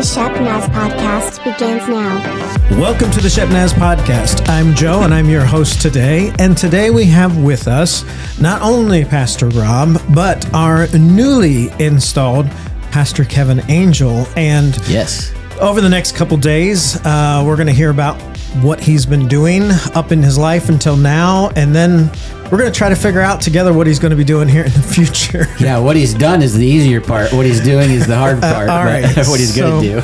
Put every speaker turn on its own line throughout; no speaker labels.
The Shep Naz Podcast begins now.
Welcome to the Shep Naz Podcast. I'm Joe, and I'm your host today. And today we have with us not only Pastor Rob, but our newly installed Pastor Kevin Angel. And
yes,
over the next couple days, we're going to hear about what he's been doing up in his life until now, and then we're going to try to figure out together what he's going to be doing here in the future.
Yeah, what he's done is the easier part. What he's doing is the hard part.
All right.
What he's going to do.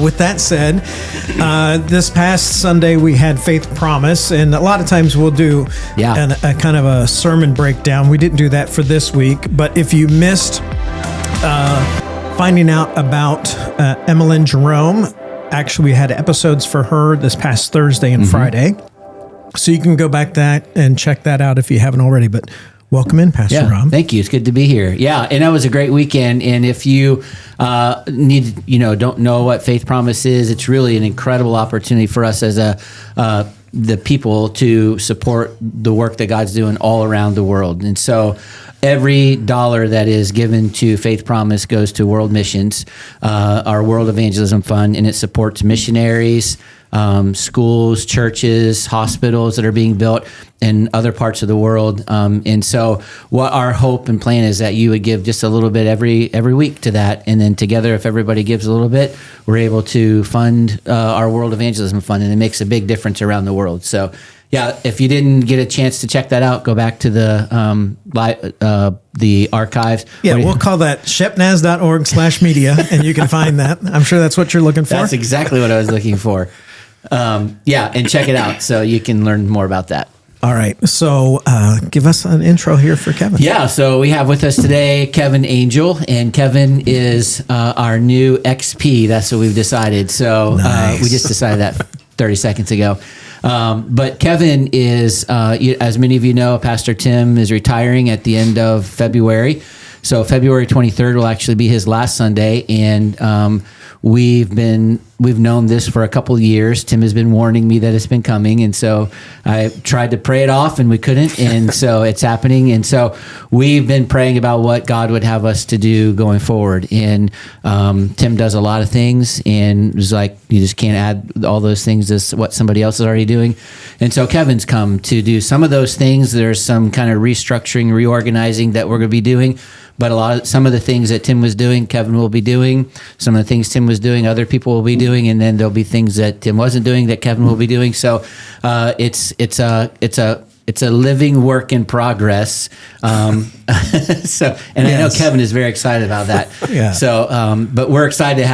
With that said, this past Sunday we had Faith Promise, and a lot of times we'll do a kind of a sermon breakdown. We didn't do that for this week, but if you missed finding out about Emmeline Jerome, actually we had episodes for her this past Thursday and Friday. So you can go back that and check that out if you haven't already. But welcome in, Pastor Rob.
Thank you. It's good to be here. Yeah, and that was a great weekend. And if you don't know what Faith Promise is, it's really an incredible opportunity for us as the people to support the work that God's doing all around the world. And so every dollar that is given to Faith Promise goes to World Missions, our World Evangelism Fund, and it supports missionaries, schools, churches, hospitals that are being built in other parts of the world. And so what our hope and plan is that you would give just a little bit every week to that. And then together, if everybody gives a little bit, we're able to fund our World Evangelism Fund, and it makes a big difference around the world. So yeah, if you didn't get a chance to check that out, go back to the archives.
Yeah, we'll call that shepnaz.org/media, and you can find that. I'm sure that's what you're looking for.
That's exactly what I was looking for. And check it out so you can learn more about that.
All right. So give us an intro here for Kevin.
Yeah. So we have with us today Kevin Angel, and Kevin is our new XP. That's what we've decided. So
nice.
We just decided that 30 seconds ago. But Kevin is, as many of you know, Pastor Tim is retiring at the end of February. So February 23rd will actually be his last Sunday, and we've known this for a couple of years. Tim has been warning me that it's been coming, and so I tried to pray it off, and we couldn't, and so it's happening. And so we've been praying about what God would have us to do going forward. And Tim does a lot of things, and it's like you just can't add all those things to what somebody else is already doing. And so Kevin's come to do some of those things. There's some kind of restructuring, reorganizing that we're going to be doing. But some of the things that Tim was doing, Kevin will be doing. Some of the things Tim was doing, other people will be doing, and then there'll be things that Tim wasn't doing that Kevin will be doing. So it's a living work in progress. I know Kevin is very excited about that.
Yeah.
So, but we're excited to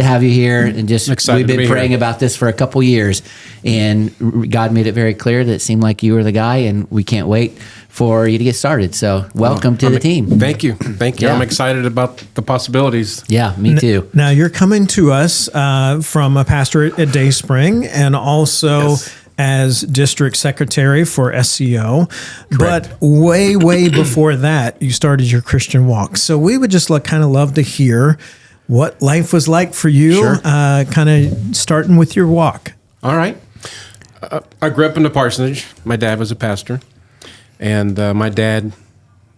have you here, and we've been praying about this for a couple years, and God made it very clear that it seemed like you were the guy, and we can't wait for you to get started. So welcome to the team.
Thank you. Yeah. I'm excited about the possibilities.
Yeah, me too.
Now you're coming to us from a pastor at Dayspring, and also as district secretary for SCO.
Correct.
But way before that, you started your Christian walk. So we would just kind of love to hear what life was like for you, kind of starting with your walk.
All right. I grew up in the parsonage. My dad was a pastor. And my dad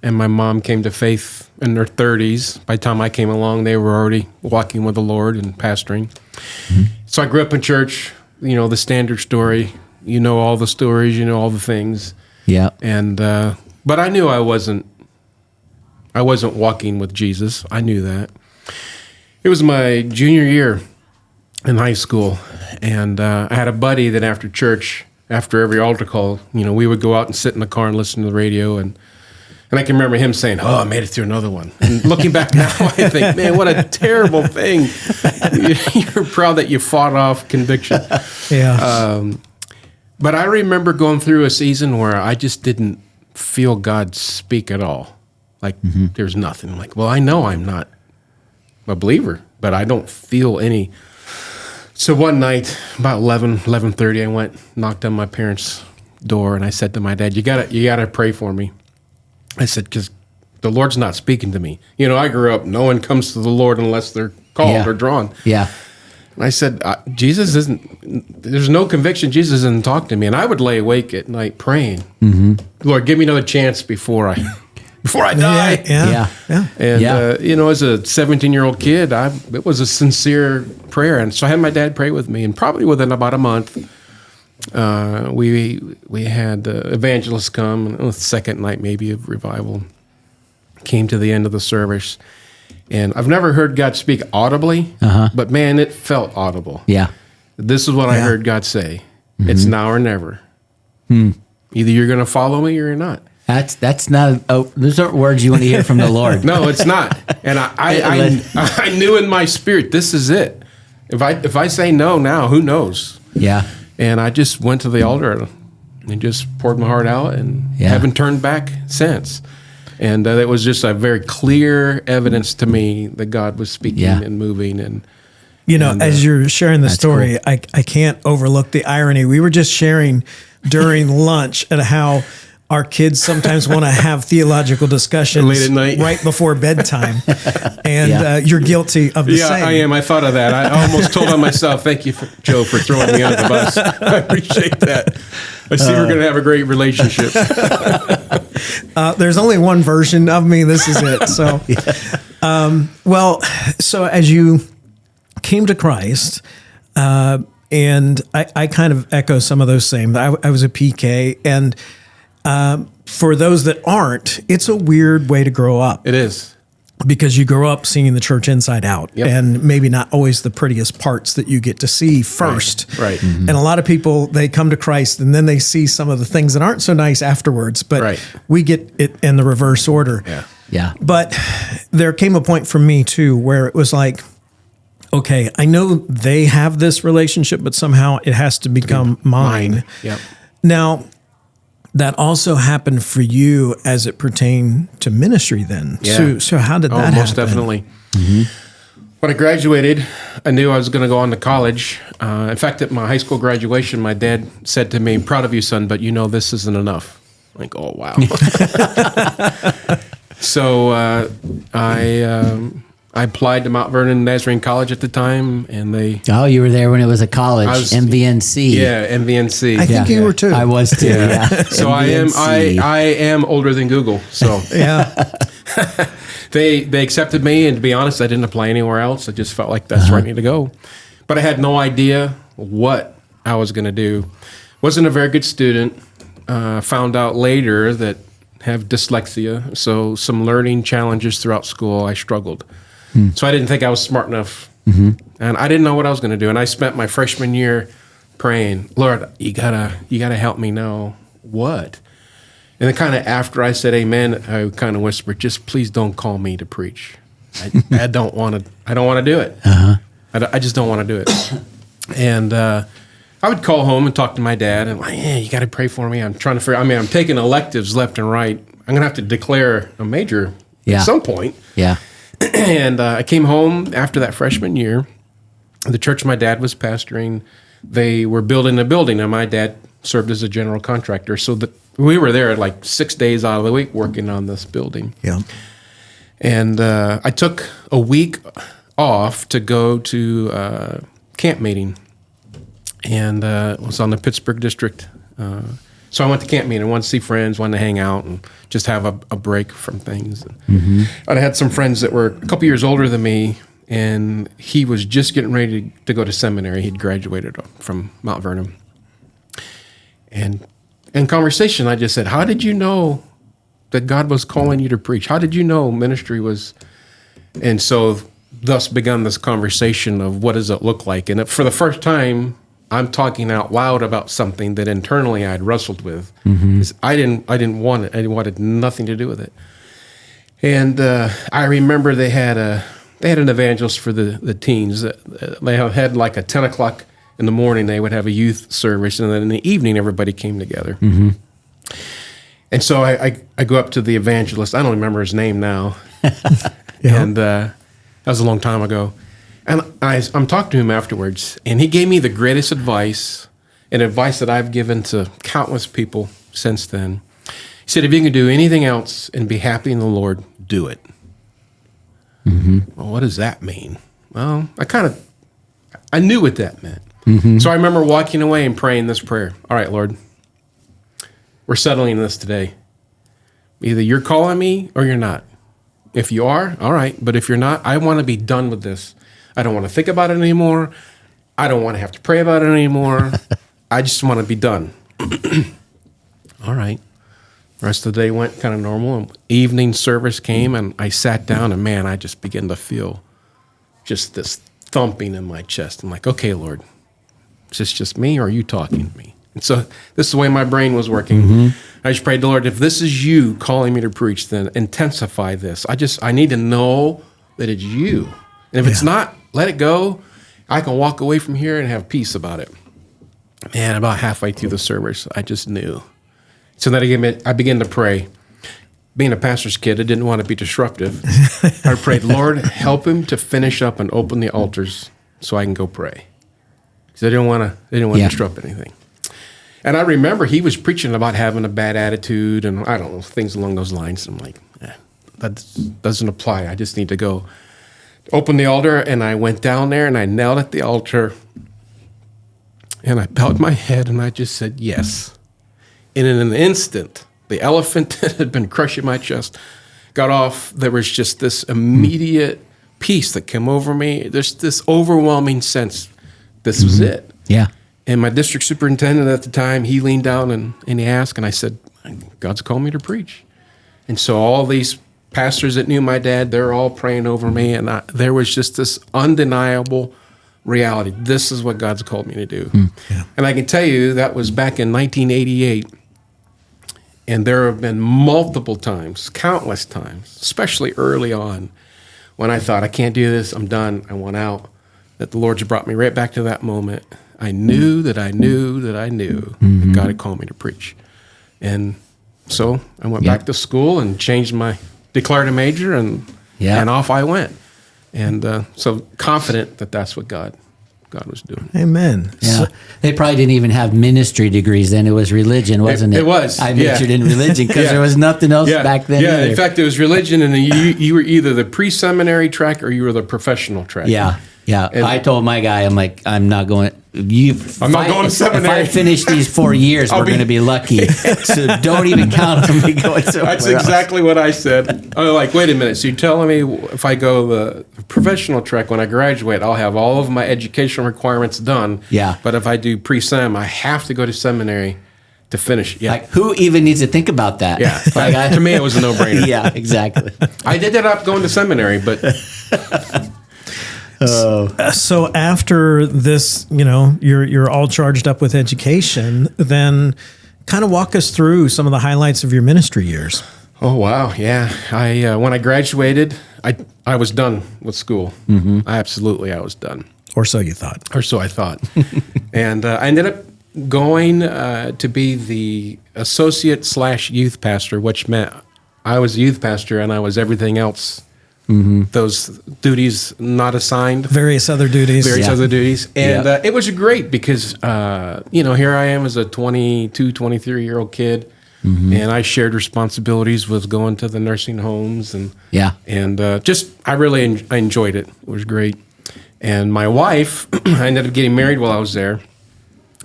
and my mom came to faith in their 30s. By the time I came along, they were already walking with the Lord and pastoring. Mm-hmm. So I grew up in church, the standard story. You know all the stories, you know all the things.
Yeah.
And but I knew I wasn't walking with Jesus. I knew that. It was my junior year in high school, and I had a buddy that after church, after every altar call, we would go out and sit in the car and listen to the radio, and I can remember him saying, "Oh, I made it through another one." And looking back now, I think, man, what a terrible thing. You're proud that you fought off conviction.
Yeah.
But I remember going through a season where I just didn't feel God speak at all. Like there's nothing. I'm like, well, I know I'm not a believer, but I don't feel any. So one night, about 11:30, I knocked on my parents' door, and I said to my dad, "You gotta pray for me." I said, "Because the Lord's not speaking to me. I grew up, no one comes to the Lord unless they're called or drawn."
Yeah.
And I said, "Jesus isn't. There's no conviction. Jesus isn't talking to me." And I would lay awake at night praying, "Lord, give me another chance before before I die.
Yeah.
And,
Yeah.
as a 17-year-old kid, it was a sincere prayer. And so I had my dad pray with me. And probably within about a month, we had evangelists come. And the second night maybe of revival came to the end of the service. And I've never heard God speak audibly, but man, it felt audible.
Yeah.
This is what I heard God say. It's now or never. Either you're going to follow me or you're not.
That's not. Those aren't words you want to hear from the Lord.
No, it's not. And I knew in my spirit, this is it. If I say no now, who knows?
Yeah.
And I just went to the altar and just poured my heart out and haven't turned back since. And it was just a very clear evidence to me that God was speaking and moving. And
as you're sharing the story,
cool.
I can't overlook the irony. We were just sharing during lunch at how our kids sometimes want to have theological discussions
late at night,
right before bedtime, and you're guilty of the same.
I am. I thought of that. I almost told on myself. Thank you, Joe, for throwing me under the bus. I appreciate that. I see we're going to have a great relationship.
There's only one version of me. This is it. So, so as you came to Christ, and I kind of echo some of those same. I was a PK, and for those that aren't, it's a weird way to grow up.
It is.
Because you grow up seeing the church inside out, and maybe not always the prettiest parts that you get to see first.
Right.
And a lot of people, they come to Christ and then they see some of the things that aren't so nice afterwards, but we get it in the reverse order.
Yeah.
But there came a point for me too, where it was like, okay, I know they have this relationship, but somehow it has to become mine.
Yep.
Now, that also happened for you as it pertained to ministry then.
Yeah.
So how did that happen?
Most definitely. When I graduated, I knew I was going to go on to college. In fact, at my high school graduation, my dad said to me, "Proud of you, son, but this isn't enough." I'm like, oh, wow. So I applied to Mount Vernon Nazarene College at the time, and they...
Oh, you were there when it was a college, MVNC.
Yeah, MVNC.
I think you were too.
I was too,
So I am older than Google, so... They accepted me, and to be honest, I didn't apply anywhere else. I just felt like that's where I need to go. But I had no idea what I was going to do. Wasn't a very good student. Found out later that have dyslexia, so some learning challenges throughout school. I struggled. So I didn't think I was smart enough, and I didn't know what I was going to do. And I spent my freshman year praying, "Lord, you gotta help me know what." And then kind of after I said amen, I kind of whispered, "Just please don't call me to preach. I don't want to do it. I just don't want to do it." And I would call home and talk to my dad, and like, "Yeah, you got to pray for me. I'm trying to figure. I'm taking electives left and right. I'm gonna have to declare a major at some point."
Yeah.
And I came home after that freshman year. The church my dad was pastoring, they were building a building, and my dad served as a general contractor. So we were there like 6 days out of the week working on this building.
Yeah.
And I took a week off to go to camp meeting, and it was on the Pittsburgh district. So I went to camp meeting. I wanted to see friends, wanted to hang out, and just have a break from things. And I had some friends that were a couple years older than me, and he was just getting ready to go to seminary. He'd graduated from Mount Vernon. And in conversation, I just said, "How did you know that God was calling you to preach? How did you know ministry was?" And so thus begun this conversation of what does it look like? And for the first time, I'm talking out loud about something that internally I'd wrestled with. I didn't want it. I wanted nothing to do with it. And I remember they had an evangelist for the teens. They had like a 10 o'clock in the morning. They would have a youth service, and then in the evening everybody came together. And so I go up to the evangelist. I don't remember his name now. And that was a long time ago. And I'm talking to him afterwards, and he gave me the greatest advice, and advice that I've given to countless people since then. He said, "If you can do anything else and be happy in the Lord, do it." Well, what does that mean? Well, I knew what that meant. So I remember walking away and praying this prayer. "All right, Lord, we're settling this today. Either you're calling me or you're not. If you are, all right. But if you're not, I want to be done with this. I don't want to think about it anymore. I don't want to have to pray about it anymore. I just want to be done. All right. The rest of the day went kind of normal. Evening service came, and I sat down, and man, I just began to feel just this thumping in my chest. I'm like, okay, Lord, is this just me, or are you talking to me? And so this is the way my brain was working. I just prayed, Lord, if this is you calling me to preach, then intensify this. I need to know that it's you. And if it's not, let it go. I can walk away from here and have peace about it. Man, about halfway through the service, I just knew. So then I began to pray. Being a pastor's kid, I didn't want to be disruptive. I prayed, Lord, help him to finish up and open the altars so I can go pray. Because I didn't want to disrupt anything. And I remember he was preaching about having a bad attitude and, I don't know, things along those lines. I'm like, that doesn't apply. I just need to go open the altar. And I went down there and I knelt at the altar. And I bowed my head and I just said, yes. And in an instant, the elephant that had been crushing my chest got off. There was just this immediate peace that came over me. There's this overwhelming sense. This was it.
Yeah.
And my district superintendent at the time, he leaned down and he asked, and I said, God's called me to preach. And so all these pastors that knew my dad, they're all praying over me. And there was just this undeniable reality. This is what God's called me to do.
Yeah.
And I can tell you that was back in 1988. And there have been multiple times, countless times, especially early on, when I thought, I can't do this, I'm done, I want out, that the Lord just brought me right back to that moment. I knew that I knew that I knew that God had called me to preach. And so I went back to school and declared a major, and off I went. And so confident that that's what God was doing.
Amen.
Yeah. They probably didn't even have ministry degrees then. It was religion, wasn't it?
It was.
I majored in religion because there was nothing else back then
Yeah,
either.
in fact, it was religion, and you were either the pre-seminary track or you were the professional track.
Yeah. And I told my guy, I'm like, I'm not going.
I'm not going to seminary.
If I finish these 4 years, we're going to be lucky. So don't even count on me going somewhere
That's exactly what I said. I'm like, wait a minute. So you're telling me if I go the professional track when I graduate, I'll have all of my educational requirements done.
Yeah.
But if I do pre-sem, I have to go to seminary to finish. Yeah.
Like, who even needs to think about that?
Yeah. To me, it was a no-brainer.
Yeah, exactly.
I did end up going to seminary, but...
So after this, you're all charged up with education, then kind of walk us through some of the highlights of your ministry years.
Oh, wow. Yeah. When I graduated, I was done with school. I was done.
Or so you thought.
Or so I thought. And I ended up going to be the associate/youth pastor, which meant I was youth pastor and I was everything else. Those duties not assigned.
Various other duties.
And it was great because, here I am as a 22, 23-year-old kid, and I shared responsibilities with going to the nursing homes. And I really enjoyed it. It was great. And my wife, I ended up getting married while I was there,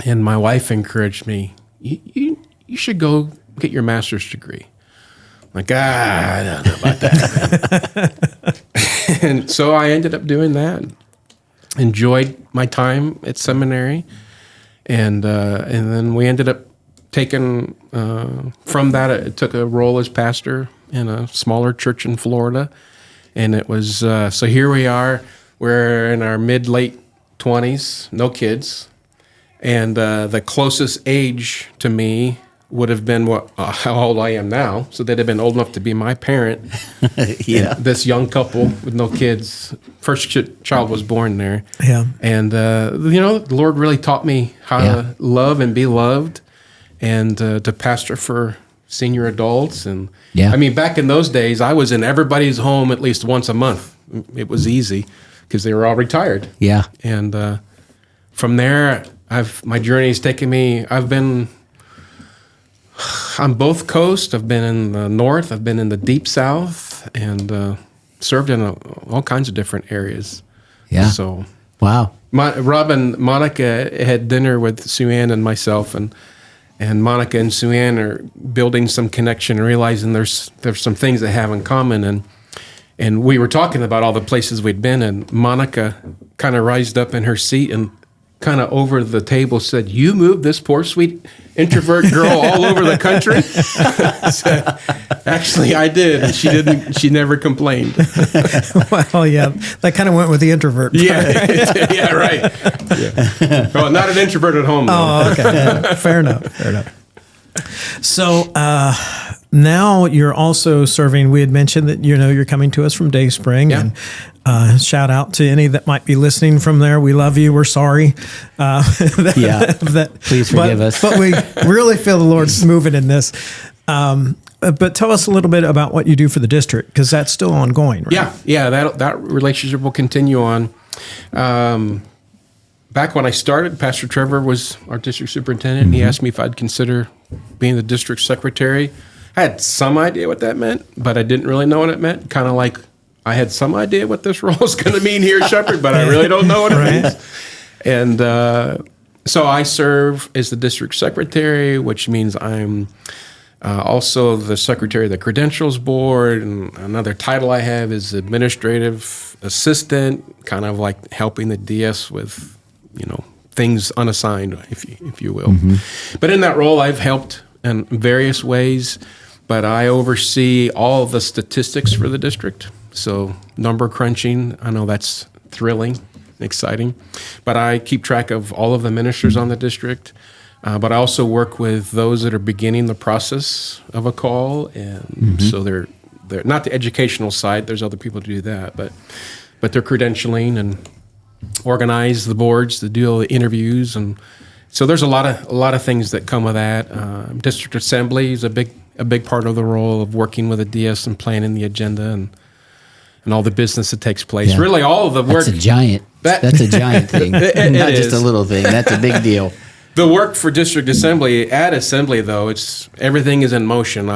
and my wife encouraged me, you should go get your master's degree. Like, I don't know about that. And so I ended up doing that. Enjoyed my time at seminary. And then we ended up taking, from that, I took a role as pastor in a smaller church in Florida. And it was, so here we are. We're in our mid-late 20s, no kids. And the closest age to me would have been how old I am now. So they'd have been old enough to be my parent.
Yeah.
This young couple with no kids. First child was born there.
Yeah.
And, the Lord really taught me how to love and be loved and to pastor for senior adults. And I mean, back in those days, I was in everybody's home at least once a month. It was easy because they were all retired.
Yeah.
And from there, my journey's taken me, I've been on both coasts. I've been in the north. I've been in the deep south, and served in all kinds of different areas.
Yeah.
So
wow.
Rob and Monica had dinner with Sue Ann and myself, and and Monica and Sue-Ann are building some connection and realizing there's some things they have in common. And we were talking about all the places we'd been, and Monica kind of rised up in her seat and kind of over the table said, "You moved this poor sweet introvert girl all over the country?" So, actually, I did. And she never complained.
Well, yeah, that kind of went with the introvert.
Yeah, yeah, right. Yeah. Well, not an introvert at home, though.
Oh, okay. Yeah, fair enough. So now you're also serving. We had mentioned that you're coming to us from Dayspring,
Yeah.
and shout out to any that might be listening from there. We love you. We're sorry.
Please forgive us.
But we really feel the Lord's moving in this. But tell us a little bit about what you do for the district, because that's still ongoing, right?
Yeah. That relationship will continue on. Back when I started, Pastor Trevor was our district superintendent, and he asked me if I'd consider being the district secretary. I had some idea what that meant, but I didn't really know what it meant. Kind of like I had some idea what this role is going to mean here at Shepherd, but I really don't know what it means. And so I serve as the district secretary, which means I'm also the secretary of the credentials board, and another title I have is administrative assistant, kind of like helping the DS with things unassigned, if you will. But in that role, I've helped in various ways, but I oversee all the statistics for the district. So number crunching, I know that's thrilling and exciting, but I keep track of all of the ministers on the district. But I also work with those that are beginning the process of a call, and so they're not the educational side. There's other people to do that, but they're credentialing and organize the boards, to do all the interviews, and so there's a lot of things that come with that. District assembly is a big part of the role of working with the DS and planning the agenda and all the business that takes place.
Yeah.
Really, all of the work.
That's a giant thing. Not just a little thing. That's a big deal.
The work for district assembly, at assembly though, everything is in motion.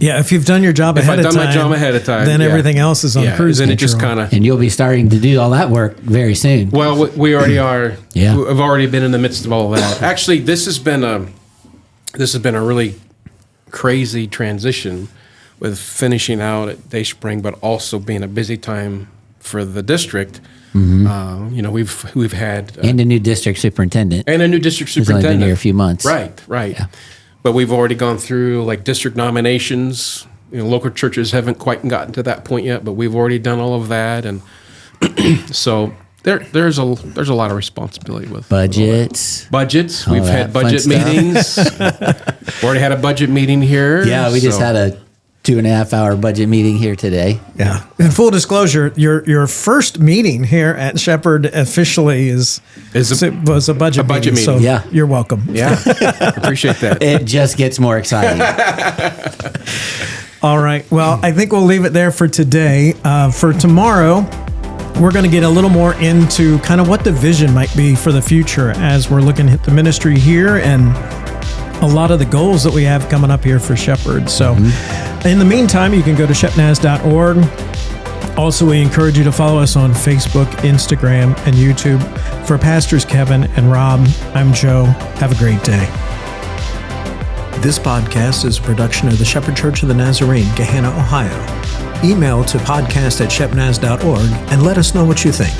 Yeah, if you've done your job ahead of time.
If I've done my job ahead of time,
then everything else is on cruise control.
Then it just kind of.
And you'll be starting to do all that work very soon.
Well, we already are.
Yeah.
We've already been in the midst of all of that. Actually, this has been a really crazy transition with finishing out at Dayspring, but also being a busy time for the district. We've had
and a new district superintendent.
And a new district
Who's
superintendent.
only been here a few months.
Right.
Yeah.
But we've already gone through like district nominations. Local churches haven't quite gotten to that point yet, but we've already done all of that, and so there's a lot of responsibility with
budgets.
We've had budget meetings. We've already had a budget meeting here.
Yeah, we just had a 2.5-hour budget meeting here today.
Yeah. In full disclosure, your first meeting here at Shepherd officially was a budget meeting. So
yeah.
You're welcome.
Yeah. Appreciate that.
It just gets more exciting.
All right. Well, I think we'll leave it there for today. For tomorrow, we're going to get a little more into kind of what the vision might be for the future as we're looking at the ministry here and a lot of the goals that we have coming up here for Shepherd. So in the meantime, you can go to shepnaz.org. Also, we encourage you to follow us on Facebook, Instagram, and YouTube. For Pastors Kevin and Rob, I'm Joe. Have a great day. This podcast is a production of the Shepherd Church of the Nazarene, Gahanna, Ohio. Email to podcast@shepnaz.org and let us know what you think.